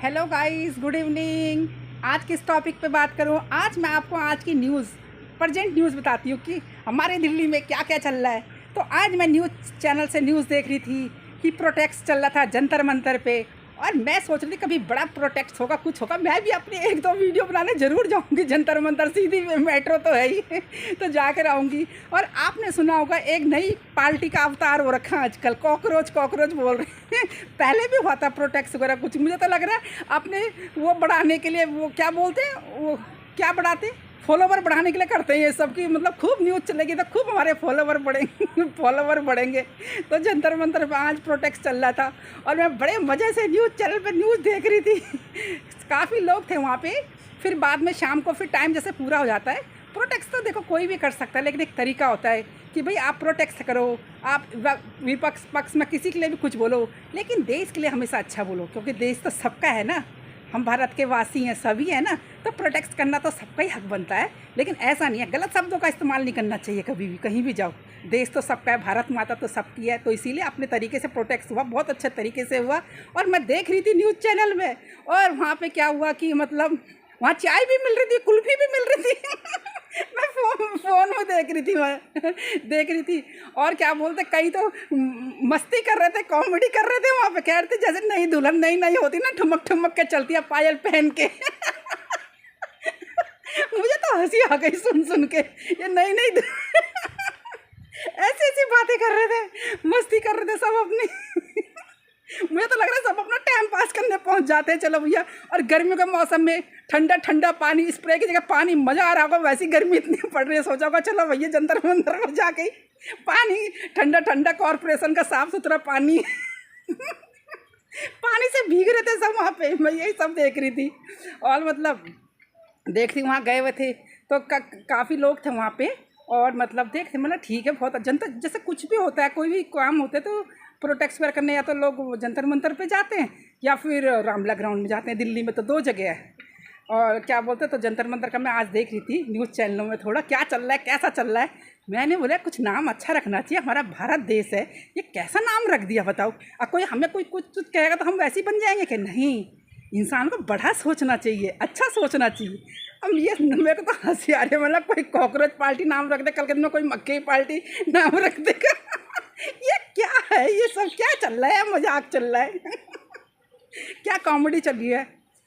Hello guys, good evening. आज किस topic पे बात करूं? आज मैं आपको आज की न्यूज़, प्रजेंट न्यूज़ बताती हूँ कि हमारे दिल्ली में क्या क्या चल रहा है। तो आज मैं न्यूज़ चैनल से न्यूज़ देख रही थी कि प्रोटेस्ट चल रहा था जंतर मंतर पे, और मैं सोच रही थी कभी बड़ा प्रोटेस्ट होगा, कुछ होगा, मैं भी अपनी एक दो वीडियो बनाने ज़रूर जाऊंगी जंतर मंतर। सीधी मेट्रो तो है ही तो जाकर आऊँगी। और आपने सुना होगा एक नई पार्टी का अवतार हो रखा है आजकल, कॉकरोच कॉकरोच बोल रहे हैं। पहले भी हुआ था प्रोटेस्ट वगैरह कुछ, मुझे तो लग रहा है अपने वो बढ़ाने के लिए, वो क्या बोलते हैं, वो क्या बढ़ाते हैं, फॉलोवर बढ़ाने के लिए करते हैं ये सब की। मतलब खूब न्यूज़ चलेगी तो खूब हमारे फॉलोवर बढ़ेंगे फॉलोवर बढ़ेंगे। तो जंतर मंतर पर आज प्रोटेस्ट चल रहा था और मैं बड़े मज़े से न्यूज़ चैनल पे न्यूज़ देख रही थी। काफ़ी लोग थे वहाँ पे। फिर बाद में शाम को फिर टाइम जैसे पूरा हो जाता है, प्रोटेस्ट तो देखो कोई भी कर सकता है, लेकिन एक तरीका होता है कि भाई आप प्रोटेस्ट करो, आप विपक्ष पक्ष में किसी के लिए भी कुछ बोलो, लेकिन देश के लिए हमेशा अच्छा बोलो, क्योंकि देश तो सबका है ना, हम भारत के वासी हैं, सभी हैं ना। तो प्रोटेस्ट करना तो सबका ही हक बनता है, लेकिन ऐसा नहीं है, गलत शब्दों का इस्तेमाल नहीं करना चाहिए कभी भी, कहीं भी जाओ। देश तो सबका है, भारत माता तो सबकी है। तो इसीलिए अपने तरीके से प्रोटेस्ट हुआ, बहुत अच्छे तरीके से हुआ। और मैं देख रही थी न्यूज़ चैनल में, और वहाँ पे क्या हुआ कि मतलब वहाँ चाय भी मिल रही थी, कुल्फ़ी भी मिल रही थी मैं फ़ोन में देख रही थी, मैं देख रही थी। और क्या बोलते, कई तो मस्ती कर रहे थे, कॉमेडी कर रहे थे वहाँ पे, कह रहे थे जैसे नई दुल्हन नई नई होती ना, ठुमक ठुमक के चलती है पायल पहन के मुझे तो हंसी आ गई सुन सुन के, ये नई नई ऐसी ऐसी बातें कर रहे थे, मस्ती कर रहे थे सब अपनी मुझे तो लग रहा है सब अपना टाइम पास करने पहुंच जाते हैं, चलो भैया। और गर्मियों के मौसम में ठंडा ठंडा पानी, स्प्रे की जगह पानी, मज़ा आ रहा होगा, वैसी गर्मी इतनी पड़ रही है, सोचा होगा चलो भैया जंतर मंतर को जाके पानी ठंडा ठंडा, कॉरपोरेशन का साफ़ सुथरा पानी पानी से भीग रहे थे सब वहाँ पे, मैं यही सब देख रही थी। और मतलब देखती वहाँ गए हुए थे तो काफ़ी लोग थे वहाँ पे। और मतलब देखते, मतलब ठीक है, बहुत जनता जैसे कुछ भी होता है, कोई भी काम होता है तो प्रोटेस्ट वगैरह करने या तो लोग जंतर मंतर पे जाते हैं या फिर रामला ग्राउंड में जाते हैं। दिल्ली में तो दो जगह है। और क्या बोलते हैं, तो जंतर मंतर का मैं आज देख रही थी न्यूज़ चैनलों में थोड़ा क्या चल रहा है, कैसा चल रहा है। मैंने बोला कुछ नाम अच्छा रखना चाहिए, हमारा भारत देश है, ये कैसा नाम रख दिया बताओ। अब कोई हमें कोई कुछ कहेगा तो हम वैसे ही बन जाएंगे कि नहीं? इंसान को बड़ा सोचना चाहिए, अच्छा सोचना चाहिए। अब ये मेरे को तो हंसी आ रही है, मतलब कोई कॉकरोच पार्टी नाम रख दे, कल के दिन में कोई मक्के पार्टी नाम रख देगा ये क्या है, ये सब क्या चल रहा है, मजाक चल रहा है क्या कॉमेडी चल रही है।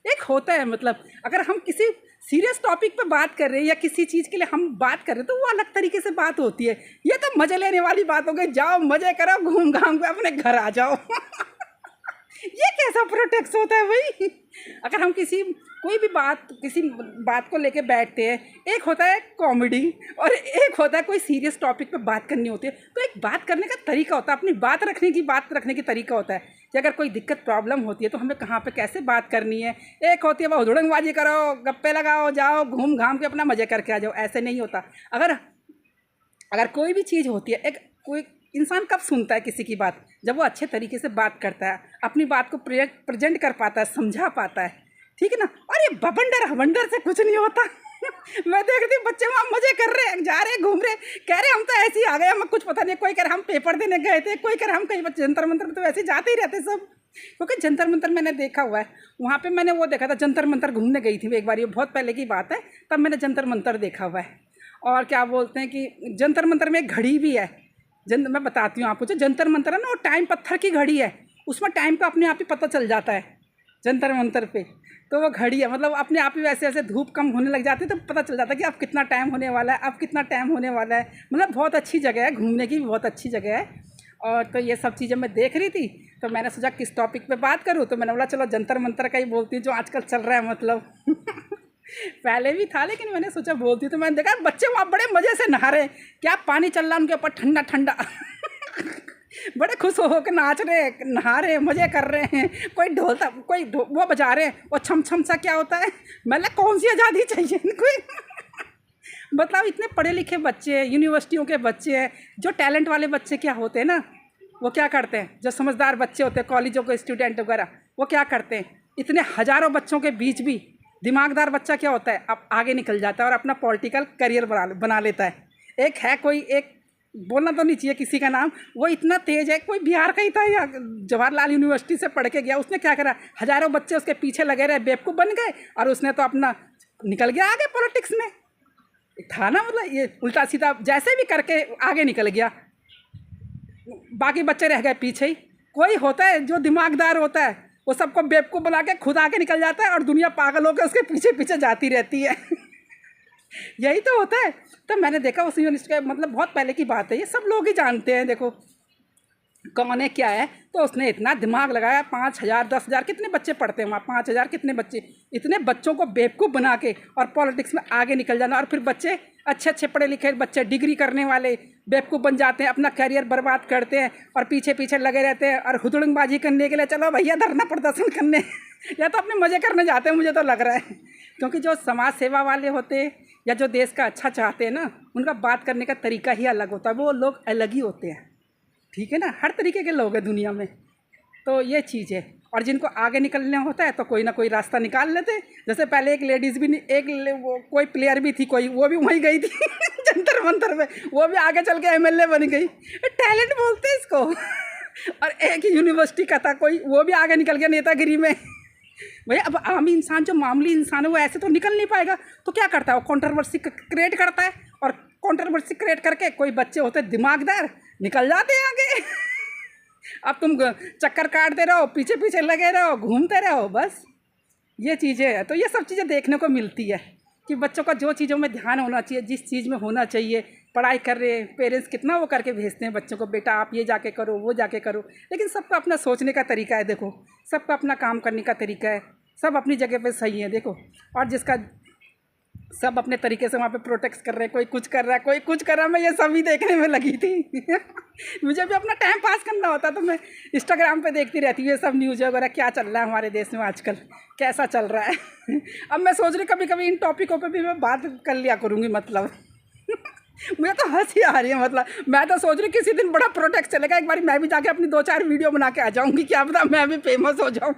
एक होता है, मतलब अगर हम किसी सीरियस टॉपिक पे बात कर रहे हैं या किसी चीज़ के लिए हम बात कर रहे हैं तो वो अलग तरीके से बात होती है। ये तो मज़े लेने वाली बात हो गई, जाओ मज़े करो, घूम घाम के अपने घर आ जाओ ये कैसा प्रोटेक्स होता है भाई? अगर हम कोई भी किसी बात को लेके बैठते हैं, एक होता है कॉमेडी और एक होता है कोई सीरियस टॉपिक पे बात करनी होती है, तो एक बात करने का तरीका होता है, अपनी बात रखने की तरीका होता है कि अगर कोई दिक्कत प्रॉब्लम होती है तो हमें कहाँ पे कैसे बात करनी है। एक होती है वो हुड़ंगबाजी करो, गप्पे लगाओ, जाओ घूम घाम के अपना मज़े करके आ जाओ, ऐसे नहीं होता। अगर अगर कोई भी चीज़ होती है, एक कोई इंसान कब सुनता है किसी की बात? जब वो अच्छे तरीके से बात करता है, अपनी बात को प्रेजेंट कर पाता है, समझा पाता है, ठीक है ना। और ये बवंडर हवंडर से कुछ नहीं होता मैं देखती हूँ बच्चे वहाँ मज़े कर रहे हैं, जा रहे हैं, घूम रहे हैं, कह रहे हम तो ऐसे ही आ गए, हमें कुछ पता नहीं। कोई कह रहा हम पेपर देने गए थे, कोई कह रहा हम कहीं जंतर मंतर तो वैसे ही जाते ही रहते सब। क्योंकि जंतर मंतर मैंने देखा हुआ है, वहाँ पे मैंने वो देखा था, जंतर मंतर घूमने गई थी एक बार, ये बहुत पहले की बात है, तब मैंने जंतर मंतर देखा हुआ है। और क्या बोलते हैं कि जंतर मंतर में एक घड़ी भी है। मैं बताती हूँ आपको, जो जंतर मंतर है ना, वो टाइम पत्थर की घड़ी है, उसमें टाइम का अपने आप ही पता चल जाता है जंतर मंतर पे। तो वो घड़ी है, मतलब अपने आप ही वैसे वैसे धूप कम होने लग जाती है तो पता चल जाता है कि अब कितना टाइम होने वाला है, अब कितना टाइम होने वाला है। मतलब बहुत अच्छी जगह है, घूमने की भी बहुत अच्छी जगह है। और तो ये सब चीज़ें मैं देख रही थी, तो मैंने सोचा किस टॉपिक पे बात करूँ, तो मैंने बोला चलो जंतर मंतर का ही बोलती हूँ, जो आजकल चल रहा है मतलब पहले भी था लेकिन मैंने सोचा बोलती, तो मैंने देखा बच्चे वहाँ बड़े मज़े से नहा रहे, क्या पानी चल रहा है उनके ऊपर ठंडा ठंडा बड़े खुश हो के नाच रहे, नहा रहे, मज़े कर रहे हैं। कोई ढोलता, वो बजा रहे हैं, वो छम छम सा क्या होता है, मतलब कौन सी आज़ादी चाहिए इनको मतलब इतने पढ़े लिखे बच्चे हैं, यूनिवर्सिटियों के बच्चे हैं, जो टैलेंट वाले बच्चे क्या होते हैं ना, वो क्या करते हैं, जो समझदार बच्चे होते हैं, कॉलेजों के स्टूडेंट वगैरह, वो क्या करते हैं, इतने हज़ारों बच्चों के बीच भी दिमागदार बच्चा क्या होता है, अब आगे निकल जाता है और अपना पॉलिटिकल करियर बना लेता है। एक है कोई एक बोलना तो नहीं चाहिए किसी का नाम, वो इतना तेज है, कोई बिहार का ही था या जवाहरलाल यूनिवर्सिटी से पढ़ के गया, उसने क्या करा, हज़ारों बच्चे उसके पीछे लगे रहे, बेवकूफ़ बन गए, और उसने तो अपना निकल गया आगे पॉलिटिक्स में। था ना, मतलब ये उल्टा सीधा जैसे भी करके आगे निकल गया, बाकी बच्चे रह गए पीछे ही। कोई होता है जो दिमागदार होता है, वो सबको बेवकूफ़ बना के खुद आगे निकल जाता है, और दुनिया पागल होकर उसके पीछे पीछे जाती रहती है। यही तो होता है। तो मैंने देखा उस यूनिवर्सिटी का, मतलब बहुत पहले की बात है, ये सब लोग ही जानते हैं, देखो कौन है क्या है। तो उसने इतना दिमाग लगाया, 5,000 10,000 कितने बच्चे पढ़ते हैं वहाँ, 5,000 कितने बच्चे, इतने बच्चों को बेवकूफ़ बना के और पॉलिटिक्स में आगे निकल जाना, और फिर बच्चे अच्छे अच्छे पढ़े लिखे बच्चे डिग्री करने वाले बेवकूफ़ बन जाते हैं, अपना करियर बर्बाद करते हैं, और पीछे पीछे लगे रहते हैं, और हुदड़बाजी करने के लिए चलो भैया धरना प्रदर्शन करने या तो अपने मज़े करने जाते हैं, मुझे तो लग रहा है। क्योंकि जो समाज सेवा वाले होते हैं या जो देश का अच्छा चाहते हैं ना, उनका बात करने का तरीका ही अलग होता है, वो लोग अलग ही होते हैं, ठीक है ना। हर तरीके के लोग हैं दुनिया में, तो ये चीज़ है। और जिनको आगे निकलना होता है तो कोई ना कोई रास्ता निकाल लेते हैं। जैसे पहले एक लेडीज़ भी वो कोई प्लेयर भी थी कोई, वो भी वहीं गई थी जंतर मंतर में, वो भी आगे चल के एमएलए बन गई। टैलेंट बोलते हैं इसको। और एक यूनिवर्सिटी का था कोई, वो भी आगे निकल गया नेतागिरी में। भाई अब आम इंसान जो मामूली इंसान है वो ऐसे तो निकल नहीं पाएगा, तो क्या करता है वो कंट्रोवर्सी क्रिएट करता है, और कंट्रोवर्सी क्रिएट करके कोई बच्चे होते हैं दिमागदार, निकल जाते हैं आगे। अब तुम चक्कर काटते रहो, पीछे पीछे लगे रहो, घूमते रहो, बस ये चीज़ें हैं। तो ये सब चीज़ें देखने को मिलती है कि बच्चों का जो चीज़ों में ध्यान होना चाहिए, जिस चीज़ में होना चाहिए, पढ़ाई कर रहे हैं पेरेंट्स कितना वो करके भेजते हैं बच्चों को, बेटा आप ये जाके करो, वो जाके करो, लेकिन सबका अपना सोचने का तरीका है, देखो सबका अपना काम करने का तरीका है, सब अपनी जगह पे सही है, देखो। और जिसका सब अपने तरीके से वहाँ पे प्रोटेक्ट कर रहे हैं, कोई कुछ कर रहा है, कोई कुछ कर रहा है, मैं ये सभी देखने में लगी थी। मुझे भी अपना टाइम पास करना होता तो मैं इंस्टाग्राम पे देखती रहती हूँ ये सब न्यूज़ वगैरह, क्या चल रहा है हमारे देश में आजकल, कैसा चल रहा है। अब मैं सोच रही कभी कभी इन टॉपिकों पे भी मैं बात कर लिया करूँगी, मतलब मुझे तो हंसी आ रही है। मतलब मैं तो सोच रही किसी दिन बड़ा प्रोटेक्ट चलेगा, एक बार मैं भी जाके अपनी 2-4 वीडियो बना के आ जाऊँगी, क्या पता मैं भी फेमस हो जाऊँ।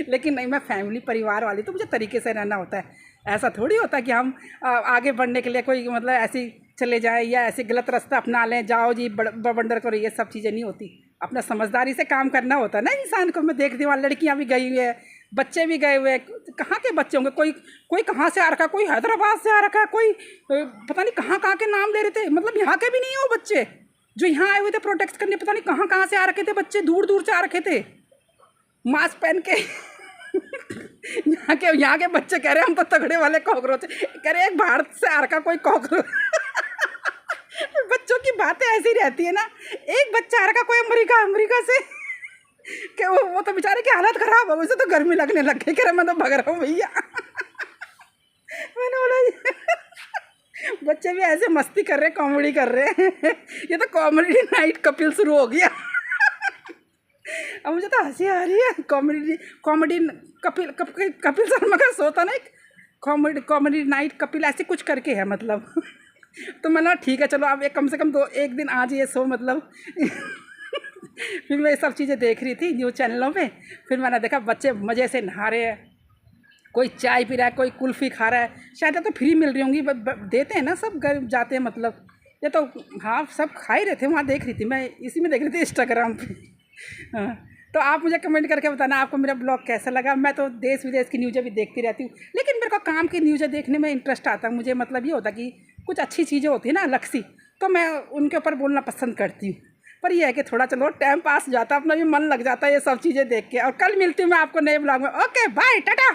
लेकिन नहीं, मैं फैमिली परिवार वाली, तो मुझे तरीके से रहना होता है। ऐसा थोड़ी होता कि हम आगे बढ़ने के लिए कोई मतलब ऐसी चले जाए या ऐसे गलत रास्ता अपना लें, जाओ जी बवंडर करो, ये सब चीज़ें नहीं होती। अपना समझदारी से काम करना होता है ना इंसान को। मैं देखती हूँ लड़कियाँ भी गई हुई है, बच्चे भी गए हुए हैं, कहाँ के बच्चे होंगे, कोई कहाँ से आ रखा है, कोई हैदराबाद से आ रखा है, कोई पता नहीं कहाँ कहाँ के नाम ले रहे थे, मतलब यहाँ के भी नहीं है वो बच्चे जो यहाँ आए हुए थे प्रोटेक्ट करने, पता नहीं कहाँ कहाँ से आ रखे थे बच्चे, दूर दूर से आ रखे थे मास्क पहन के। यहाँ के बच्चे कह रहे हैं हम तो तगड़े वाले कॉकरोच, कह रहे एक भारत से आ रखा कोई कॉकरोच। बच्चों की बातें ऐसी रहती है ना, एक बच्चा आ रखा कोई अमेरिका से, कि वो तो बेचारे की हालत खराब है, उसे तो गर्मी लगने लग गई, कह रहे मैं तो भग रहा हूँ भैया। मैंने बोला बच्चे भी ऐसे मस्ती कर रहे हैं, कॉमेडी कर रहे हैं। ये तो कॉमेडी नाइट कपिल शुरू हो गया। अब मुझे तो हंसी आ रही है। कॉमेडी कपिल शर्मा का शो था ना एक, कॉमेडी नाइट कपिल ऐसे कुछ करके है मतलब। तो मैंने ठीक है चलो अब कम से कम एक दिन आज ये शो मतलब। फिर मैं ये सब चीज़ें देख रही थी न्यूज़ चैनलों पे, फिर मैंने देखा बच्चे मज़े से नहा रहे हैं, कोई चाय पी रहा है, कोई कुल्फ़ी खा रहा है, शायद तो फ्री मिल रही होंगी, देते हैं ना सब घर जाते हैं, मतलब ये तो हाँ सब खा ही रहे थे, वहाँ देख रही थी मैं, इसी में देख रही थी इंस्टाग्राम पे। हाँ, तो आप मुझे कमेंट करके बताना आपको मेरा ब्लॉग कैसा लगा। मैं तो देश विदेश की न्यूज़ें भी देखती रहती हूँ, लेकिन मेरे को काम की न्यूज़ें देखने में इंटरेस्ट आता है मुझे, मतलब ये होता कि कुछ अच्छी चीज़ें होती है ना अलग सी, तो मैं उनके ऊपर बोलना पसंद करती हूँ। पर यह है कि थोड़ा चलो टाइम पास जाता है, अपना भी मन लग जाता है ये सब चीज़ें देख के। और कल मिलती हूँ मैं आपको नए ब्लॉग में। Okay bye, Tata.